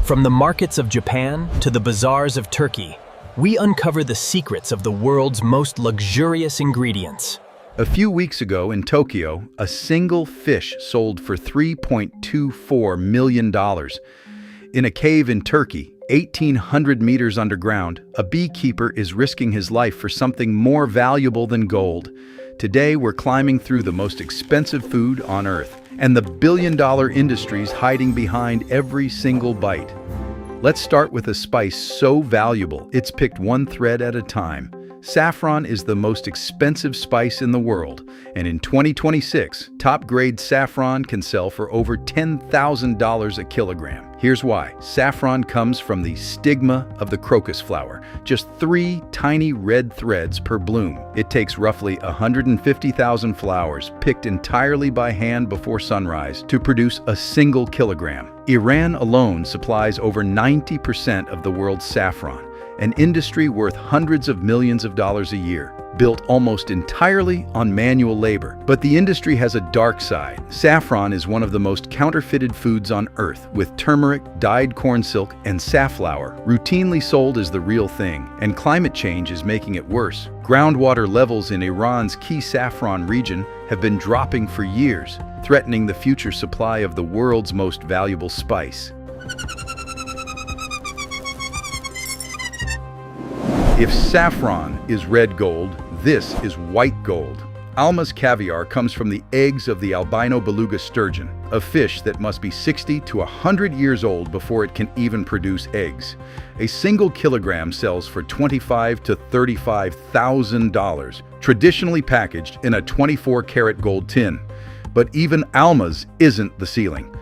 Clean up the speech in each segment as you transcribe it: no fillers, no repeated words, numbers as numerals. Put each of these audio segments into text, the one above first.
From the markets of Japan to the bazaars of Turkey, we uncover the secrets of the world's most luxurious ingredients. A few weeks ago in Tokyo, a single fish sold for $3.24 million. In a cave in Turkey, 1,800 meters underground, a beekeeper is risking his life for something more valuable than gold. Today, we're climbing through the most expensive food on Earth and the billion-dollar industries hiding behind every single bite. Let's start with a spice so valuable, it's picked one thread at a time. Saffron is the most expensive spice in the world, and in 2026, top-grade saffron can sell for over $10,000 a kilogram. Here's why. Saffron comes from the stigma of the crocus flower, just 3 tiny red threads per bloom. It takes roughly 150,000 flowers picked entirely by hand before sunrise to produce a single kilogram. Iran alone supplies over 90% of the world's saffron, an industry worth hundreds of millions of dollars a year, built almost entirely on manual labor. But the industry has a dark side. Saffron is one of the most counterfeited foods on Earth, with turmeric, dyed corn silk, and safflower routinely sold as the real thing, and climate change is making it worse. Groundwater levels in Iran's key saffron region have been dropping for years, threatening the future supply of the world's most valuable spice. If saffron is red gold, this is white gold. Alma's caviar comes from the eggs of the albino beluga sturgeon, a fish that must be 60 to 100 years old before it can even produce eggs. A single kilogram sells for $25,000 to $35,000, traditionally packaged in a 24-karat gold tin. But even Alma's isn't the ceiling.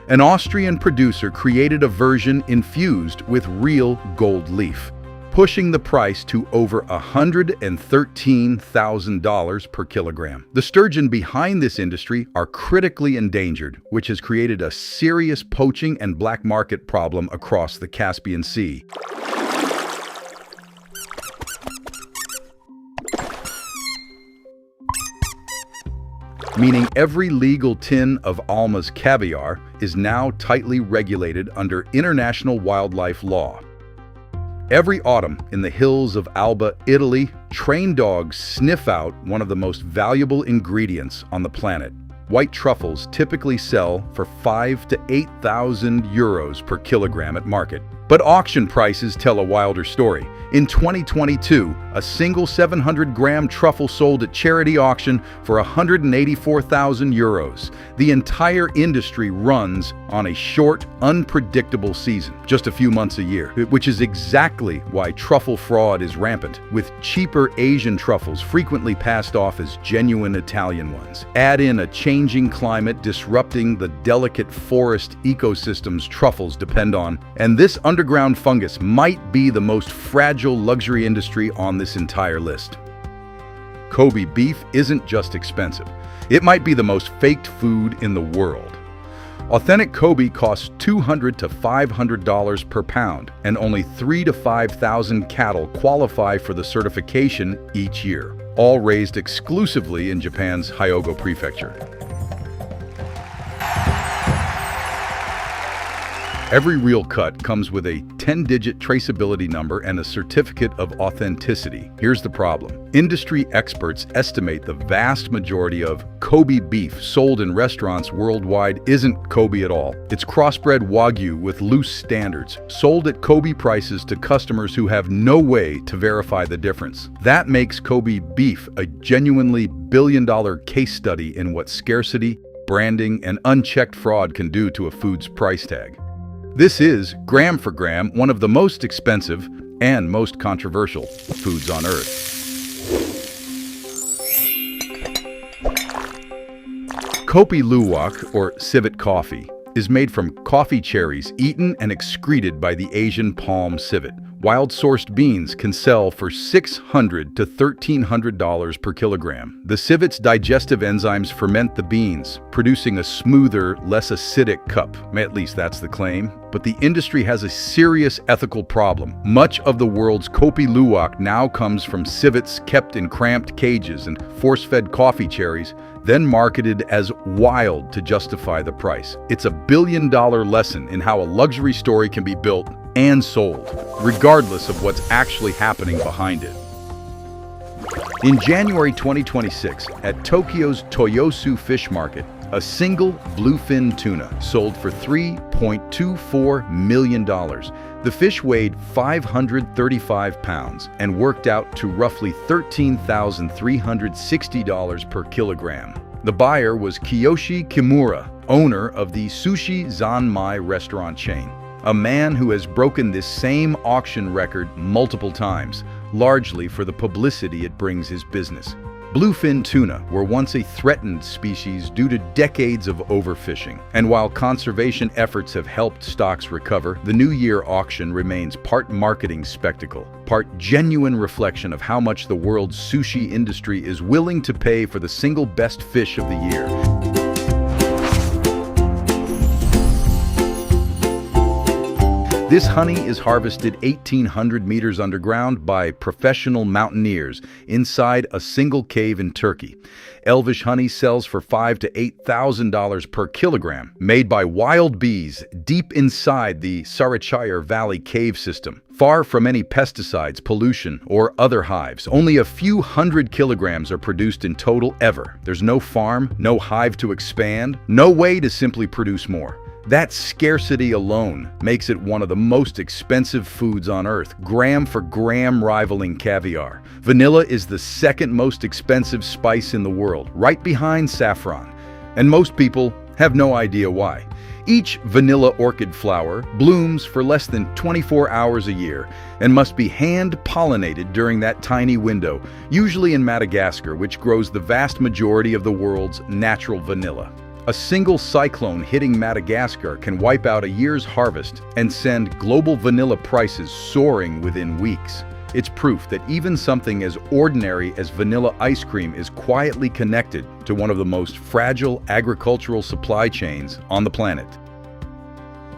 An Austrian producer created a version infused with real gold leaf, pushing the price to over $113,000 per kilogram. The sturgeon behind this industry are critically endangered, which has created a serious poaching and black market problem across the Caspian Sea. Meaning every legal tin of Alma's caviar is now tightly regulated under international wildlife law. Every autumn in the hills of Alba, Italy, trained dogs sniff out one of the most valuable ingredients on the planet. White truffles typically sell for 5,000 to 8,000 euros per kilogram at market. But auction prices tell a wilder story. In 2022, a single 700-gram truffle sold at charity auction for 184,000 euros. The entire industry runs on a short, unpredictable season, just a few months a year, which is exactly why truffle fraud is rampant, with cheaper Asian truffles frequently passed off as genuine Italian ones. Add in a changing climate disrupting the delicate forest ecosystems truffles depend on, and this underground fungus might be the most fragile luxury industry on this entire list. Kobe beef isn't just expensive. It might be the most faked food in the world. Authentic Kobe costs $200 to $500 per pound, and only 3,000 to 5,000 cattle qualify for the certification each year, all raised exclusively in Japan's Hyogo Prefecture. Every real cut comes with a 10-digit traceability number and a certificate of authenticity. Here's the problem. Industry experts estimate the vast majority of Kobe beef sold in restaurants worldwide isn't Kobe at all. It's crossbred Wagyu with loose standards, sold at Kobe prices to customers who have no way to verify the difference. That makes Kobe beef a genuinely billion-dollar case study in what scarcity, branding, and unchecked fraud can do to a food's price tag. This is, gram for gram, one of the most expensive and most controversial foods on Earth. Kopi Luwak, or civet coffee, is made from coffee cherries eaten and excreted by the Asian palm civet. Wild-sourced beans can sell for $600 to $1,300 per kilogram. The civet's digestive enzymes ferment the beans, producing a smoother, less acidic cup. At least that's the claim. But the industry has a serious ethical problem. Much of the world's Kopi Luwak now comes from civets kept in cramped cages and force-fed coffee cherries then marketed as wild to justify the price. It's a billion-dollar lesson in how a luxury story can be built and sold, regardless of what's actually happening behind it. In January 2026, at Tokyo's Toyosu Fish Market, a single bluefin tuna sold for $3.24 million. The fish weighed 535 pounds and worked out to roughly $13,360 per kilogram. The buyer was Kiyoshi Kimura, owner of the Sushi Zanmai restaurant chain, a man who has broken this same auction record multiple times, largely for the publicity it brings his business. Bluefin tuna were once a threatened species due to decades of overfishing, and while conservation efforts have helped stocks recover, the New Year auction remains part marketing spectacle, part genuine reflection of how much the world's sushi industry is willing to pay for the single best fish of the year. This honey is harvested 1,800 meters underground by professional mountaineers inside a single cave in Turkey. Elvish honey sells for $5,000 to $8,000 per kilogram, made by wild bees deep inside the Saraçayır Valley cave system. Far from any pesticides, pollution, or other hives, only a few hundred kilograms are produced in total ever. There's no farm, no hive to expand, no way to simply produce more. That scarcity alone makes it one of the most expensive foods on Earth, gram for gram rivaling caviar. Vanilla is the second most expensive spice in the world, right behind saffron. And most people have no idea why. Each vanilla orchid flower blooms for less than 24 hours a year and must be hand-pollinated during that tiny window, usually in Madagascar, which grows the vast majority of the world's natural vanilla. A single cyclone hitting Madagascar can wipe out a year's harvest and send global vanilla prices soaring within weeks. It's proof that even something as ordinary as vanilla ice cream is quietly connected to one of the most fragile agricultural supply chains on the planet.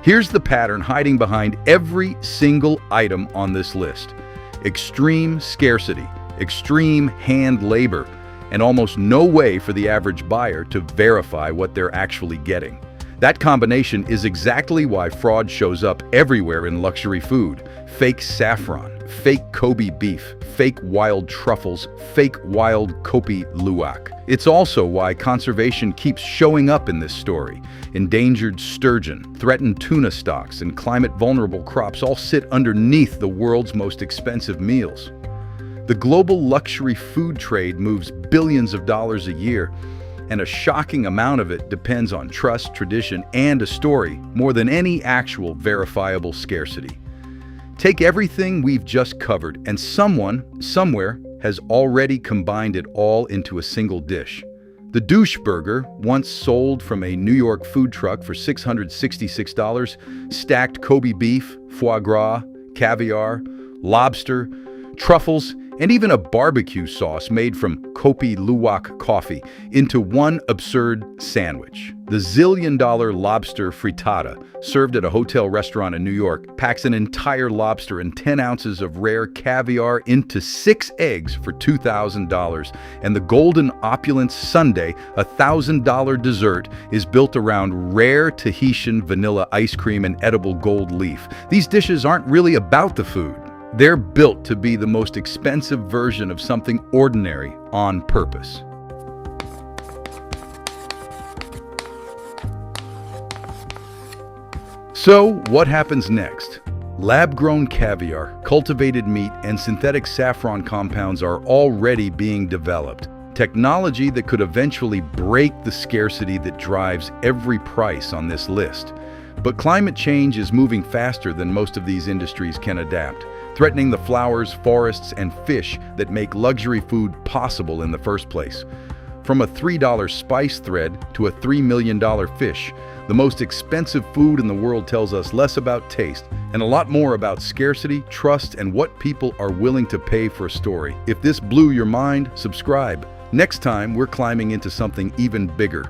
Here's the pattern hiding behind every single item on this list: extreme scarcity, extreme hand labor, and almost no way for the average buyer to verify what they're actually getting. That combination is exactly why fraud shows up everywhere in luxury food. Fake saffron, fake Kobe beef, fake wild truffles, fake wild Kopi luwak. It's also why conservation keeps showing up in this story. Endangered sturgeon, threatened tuna stocks, and climate-vulnerable crops all sit underneath the world's most expensive meals. The global luxury food trade moves billions of dollars a year, and a shocking amount of it depends on trust, tradition, and a story more than any actual verifiable scarcity. Take everything we've just covered, and someone, somewhere, has already combined it all into a single dish. The douche burger, once sold from a New York food truck for $666, stacked Kobe beef, foie gras, caviar, lobster, truffles, and even a barbecue sauce made from Kopi luwak coffee into one absurd sandwich. The zillion-dollar lobster frittata, served at a hotel restaurant in New York, packs an entire lobster and 10 ounces of rare caviar into 6 eggs for $2,000, and the golden opulence sundae, a $1,000 dessert, is built around rare Tahitian vanilla ice cream and edible gold leaf. These dishes aren't really about the food. They're built to be the most expensive version of something ordinary on purpose. So, what happens next? Lab-grown caviar, cultivated meat, and synthetic saffron compounds are already being developed. Technology that could eventually break the scarcity that drives every price on this list. But climate change is moving faster than most of these industries can adapt, threatening the flowers, forests, and fish that make luxury food possible in the first place. From a $3 spice thread to a $3 million fish, the most expensive food in the world tells us less about taste and a lot more about scarcity, trust, and what people are willing to pay for a story. If this blew your mind, subscribe. Next time, we're climbing into something even bigger.